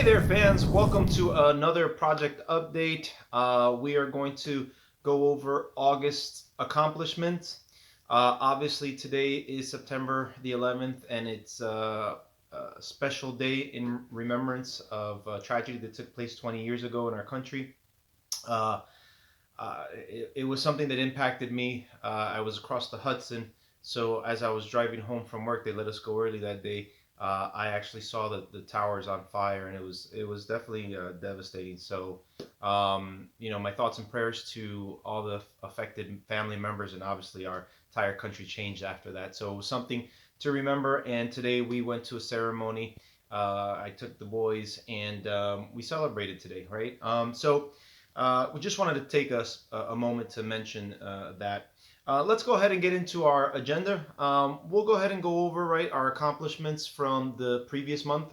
there, fans. Welcome to another project update. We are going to go over August accomplishments. Obviously, today is September the 11th, and it's a special day in remembrance of a tragedy that took place 20 years ago in our country. Uh, it was something that impacted me. I was across the Hudson, so as I was driving home from work, they let us go early that day. I actually saw the towers on fire, and it was definitely devastating. So, my thoughts and prayers to all the affected family members, and obviously our entire country changed after that. So it was something to remember. And today we went to a ceremony. I took the boys, and we celebrated today, right? We just wanted to take us a moment to mention that. Let's go ahead and get into our agenda. We'll go ahead and go over our accomplishments from the previous month.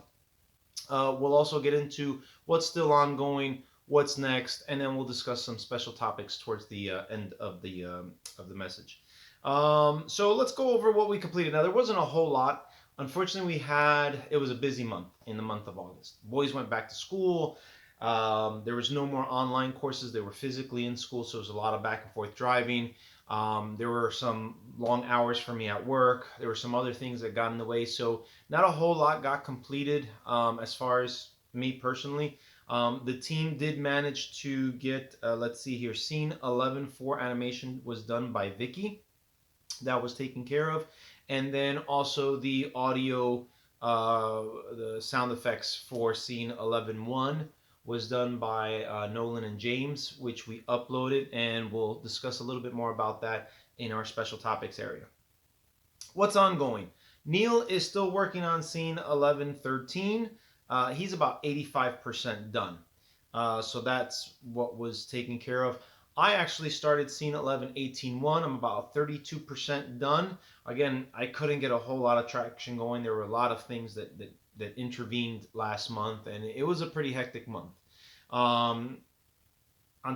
We'll also get into what's still ongoing, what's next, and then we'll discuss some special topics towards the end of the message. So let's go over what we completed. Now there wasn't a whole lot. Unfortunately, it was a busy month in the month of August. Boys went back to school. There was no more online courses. They were physically in school, so it was a lot of back and forth driving. There were some long hours for me at work. There were some other things that got in the way, so not a whole lot got completed as far as me personally. The team did manage to get, let's see here, scene 11 for animation was done by Vicky. That was taken care of. And then also the audio, the sound effects for scene 11.1 was done by Nolan and James, which we uploaded, and we'll discuss a little bit more about that in our special topics area. What's ongoing? Neil is still working on scene 11.13. He's about 85% done. So that's what was taken care of. I actually started scene 11.18.1. I'm about 32% done. Again, I couldn't get a whole lot of traction going. There were a lot of things that intervened last month, and it was a pretty hectic month. On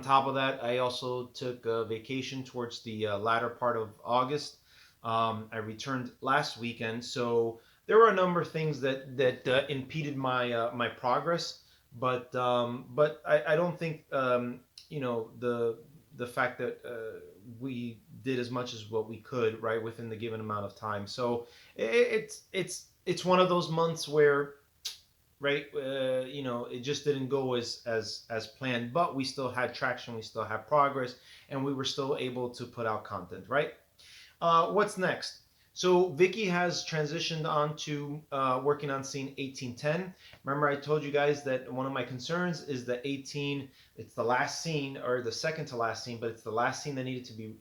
top of that, I also took a vacation towards the latter part of August. I returned last weekend, so there were a number of things that impeded my progress. But I don't think the fact that we did as much as what we could right within the given amount of time. So it's one of those months where it just didn't go as planned, but we still had traction, we still had progress, and we were still able to put out content, right? What's next? So Vicky has transitioned on to working on scene 1810. Remember I told you guys that one of my concerns is that 18, it's the last scene, or the second to last scene, but it's the last scene that needed to be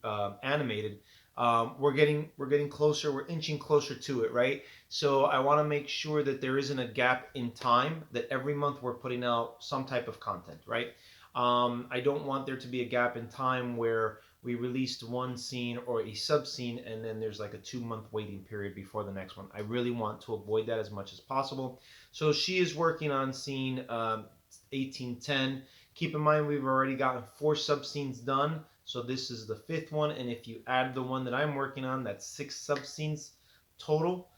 animated. We're getting closer, we're inching closer to it, right? So I want to make sure that there isn't a gap in time, that every month we're putting out some type of content, right? I don't want there to be a gap in time where we released one scene or a sub scene and then there's like a 2 month waiting period before the next one. I really want to avoid that as much as possible. So she is working on scene 1810. Keep in mind we've already gotten 4 sub scenes done, so this is the 5th one, and if you add the one that I'm working on, that's 6 sub scenes total.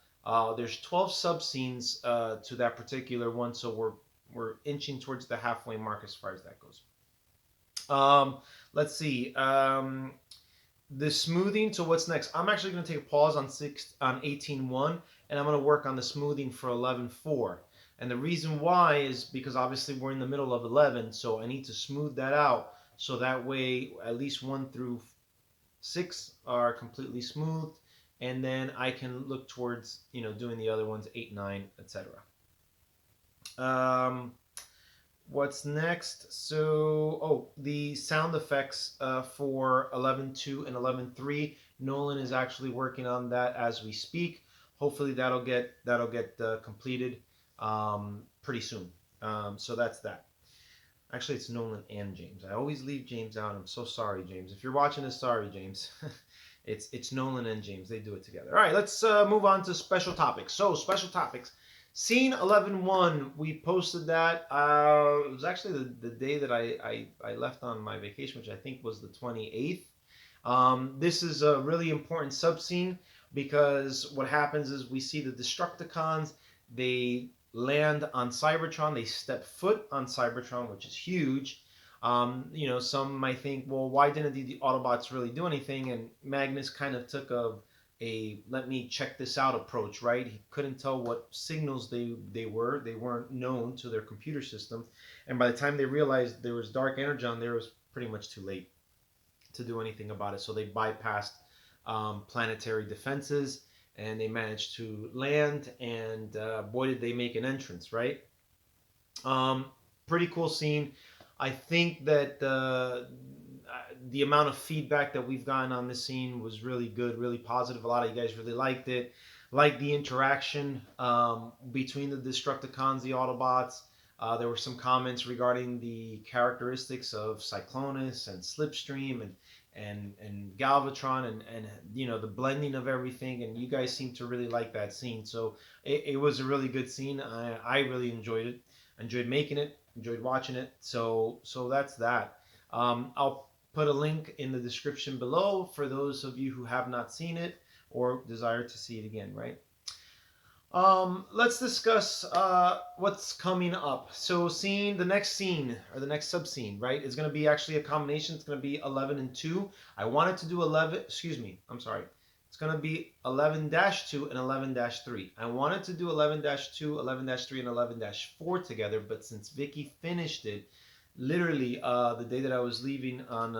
There's 12 sub scenes to that particular one, so we're inching towards the halfway mark as far as that goes. Let's see. The smoothing. So what's next? I'm actually going to take a pause on 18.1, and I'm going to work on the smoothing for 11.4. And the reason why is because obviously we're in the middle of 11, so I need to smooth that out so that way at least 1 through 6 are completely smoothed, and then I can look towards doing the other ones, 8, 9, etc. What's next? So, the sound effects for 11.2 and 11.3. Nolan is actually working on that as we speak. Hopefully that'll get completed pretty soon. So that's that. Actually, it's Nolan and James. I always leave James out. I'm so sorry, James. If you're watching this, sorry, James. It's Nolan and James. They do it together. All right, let's move on to special topics. So, special topics. Scene 11.1, we posted that. It was actually the day that I left on my vacation, which I think was the 28th. This is a really important sub scene because what happens is we see the Destructicons. They land on Cybertron. They step foot on Cybertron, which is huge. Some might think, well, why didn't the Autobots really do anything? And Magnus kind of took a let me check this out approach, right? He couldn't tell what signals they were. They weren't known to their computer system, and by the time they realized there was dark energy on there, it was pretty much too late to do anything about it. So they bypassed planetary defenses and they managed to land. And boy, did they make an entrance, right? Um, Pretty cool scene. I think that the amount of feedback that we've gotten on this scene was really good, really positive. A lot of you guys really liked it. Liked the interaction between the Destructicons, the Autobots. There were some comments regarding the characteristics of Cyclonus and Slipstream and Galvatron and the blending of everything. And you guys seem to really like that scene. So it was a really good scene. I really enjoyed it. Enjoyed making it. Enjoyed watching it. So that's that. I'll put a link in the description below for those of you who have not seen it or desire to see it again, right? Let's discuss what's coming up. So, the next scene or the next sub scene, right? Is going to be actually a combination. It's going to be 11 and 2. I wanted to do 11. Excuse me. I'm sorry. It's going to be 11-2 and 11-3. I wanted to do 11-2, 11-3, and 11-4 together, but since Vicky finished it, literally the day that I was leaving on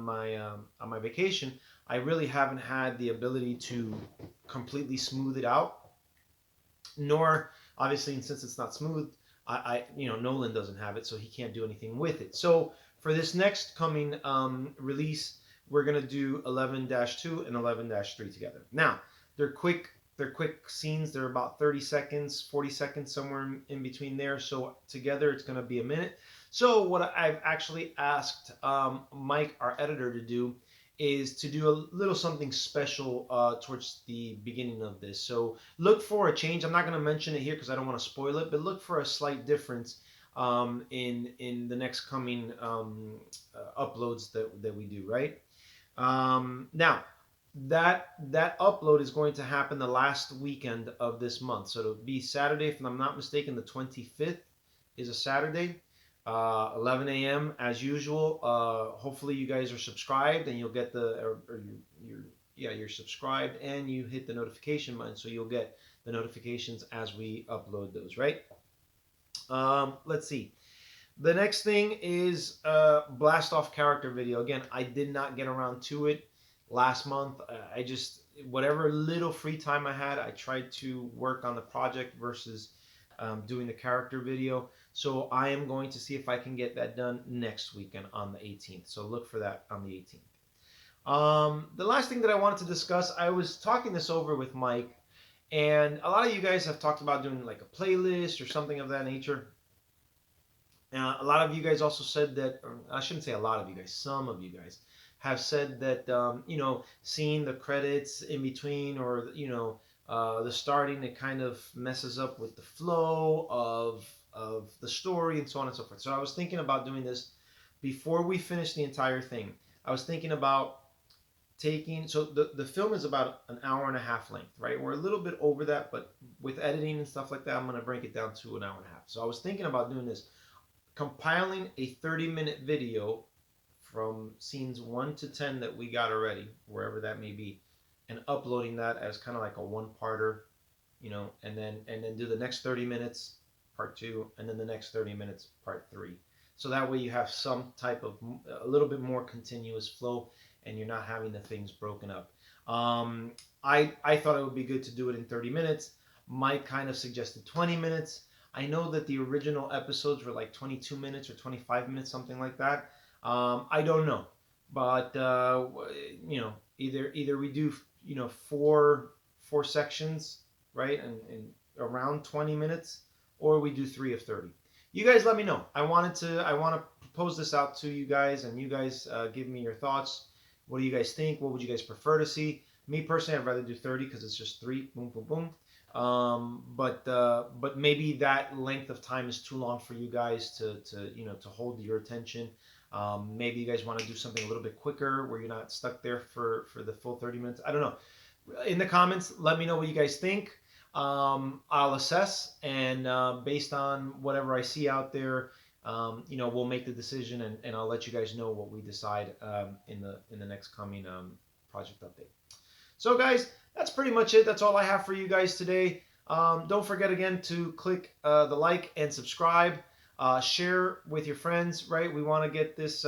my vacation, I really haven't had the ability to completely smooth it out. Nor obviously, and since it's not smooth, Nolan doesn't have it, so he can't do anything with it. So for this next coming release, we're gonna do 11-2 and 11-3 together. Now they're quick. They're quick scenes. They're about 30 seconds, 40 seconds, somewhere in between there. So together, it's going to be a minute. So what I've actually asked Mike, our editor, to do is to do a little something special towards the beginning of this. So look for a change. I'm not going to mention it here because I don't want to spoil it, but look for a slight difference in the next coming uploads that we do, right? Now that upload is going to happen the last weekend of this month. So it'll be Saturday, if I'm not mistaken, the 25th is a Saturday, 11 a.m. as usual. Hopefully you guys are subscribed and you'll get you're subscribed and you hit the notification button so you'll get the notifications as we upload those, right? Let's see. The next thing is blast off character video. Again, I did not get around to it last month. I just, whatever little free time I had, I tried to work on the project versus doing the character video. So I am going to see if I can get that done next weekend on the 18th. So look for that on the 18th. The last thing that I wanted to discuss, I was talking this over with Mike, and a lot of you guys have talked about doing like a playlist or something of that nature. A lot of you guys also said that, or I shouldn't say a lot of you guys, some of you guys have said that, seeing the credits in between or, the starting, it kind of messes up with the flow of the story and so on and so forth. So I was thinking about doing this before we finish the entire thing. I was thinking about so the film is about an hour and a half length, right? We're a little bit over that, but with editing and stuff like that, I'm going to break it down to an hour and a half. So I was thinking about doing this, compiling a 30-minute video from scenes 1 to 10 that we got already, wherever that may be, and uploading that as kind of like a one-parter, and then do the next 30 minutes, part 2, and then the next 30 minutes, part 3. So that way you have some type of a little bit more continuous flow, and you're not having the things broken up. I thought it would be good to do it in 30 minutes. Mike kind of suggested 20 minutes. I know that the original episodes were like 22 minutes or 25 minutes, something like that. I don't know, but either we do four sections, right, and around 20 minutes, or we do 3 of 30. You guys let me know. I want to propose this out to you guys, and you guys give me your thoughts. What do you guys think? What would you guys prefer to see? Me personally, I'd rather do 30 because it's just 3, boom, boom, boom. But maybe that length of time is too long for you guys to hold your attention. Maybe you guys want to do something a little bit quicker where you're not stuck there for the full 30 minutes. I don't know. In the comments, let me know what you guys think. I'll assess, and based on whatever I see out there, we'll make the decision, and I'll let you guys know what we decide in the next coming project update. So, guys, that's pretty much it. That's all I have for you guys today. Don't forget again to click the like and subscribe. Share with your friends, right? We want to get this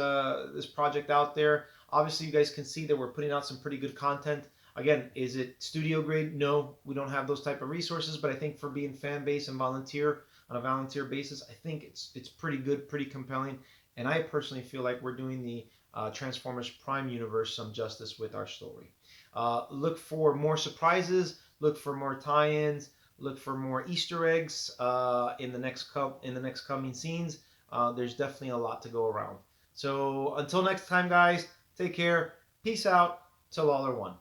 project out there. Obviously, you guys can see that we're putting out some pretty good content. Again, is it studio grade? No, we don't have those type of resources. But I think for being fan base and volunteer on a volunteer basis, I think it's pretty good, pretty compelling. And I personally feel like we're doing the Transformers Prime universe some justice with our story. Look for more surprises. Look for more tie-ins. Look for more Easter eggs in the next coming scenes. There's definitely a lot to go around. So until next time, guys, take care. Peace out. Till all are one.